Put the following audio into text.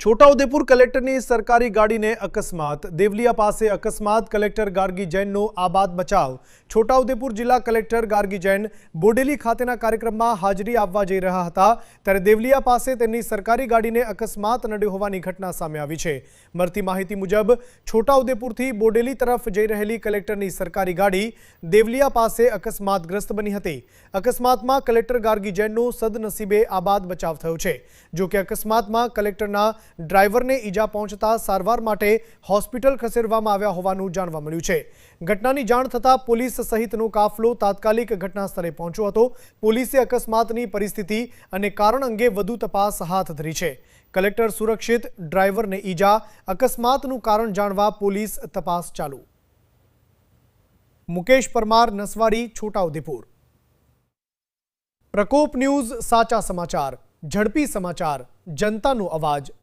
છોટાઉદેપુર કલેક્ટરની સરકારી ગાડીને અકસ્માત। દેવલિયા પાસે અકસ્માત। કલેક્ટર ગાર્ગી જૈનનો આબાદ બચાવ। છોટાઉદેપુર જિલ્લા કલેક્ટર ગાર્ગી જૈન બોડેલી ખાતેના કાર્યક્રમમાં હાજરી આપવા જઈ રહ્યા હતા ત્યારે દેવલિયા પાસે તેમની સરકારી ગાડીને અકસ્માત નડ્યો હોવાની ઘટના સામે આવી છે। મળતી માહિતી મુજબ છોટાઉદેપુરથી બોડેલી તરફ જઈ રહેલી કલેક્ટરની સરકારી ગાડી દેવલિયા પાસે અકસ્માતગ્રસ્ત બની હતી। અકસ્માતમાં કલેક્ટર ગાર્ગી જૈનનો સદનસીબે આબાદ બચાવ થયો છે। જો કે અકસ્માતમાં કલેક્ટરના ડ્રાઈવરને ઈજા પહોંચતા સારવાર માટે હોસ્પિટલ ખસેડવામાં આવ્યા હોવાનું જાણવા મળ્યું છે। ઘટનાની જાણ થતાં પોલીસ સહિતનો કાફલો તાત્કાલિક ઘટના સ્થળે પહોંચ્યો હતો। પોલીસે અકસ્માતની પરિસ્થિતિ અને કારણ અંગે વધુ તપાસ હાથ ધરી છે। કલેક્ટર સુરક્ષિત, ડ્રાઈવરને ઈજા, અકસ્માતનું કારણ જાણવા પોલીસ તપાસ ચાલુ। મુકેશ પરમાર, નસવાડી, છોટાઉદેપુર। પ્રકોપ ન્યૂઝ, સાચા સમાચાર, ઝડપી સમાચાર, जनताનો અવાજ।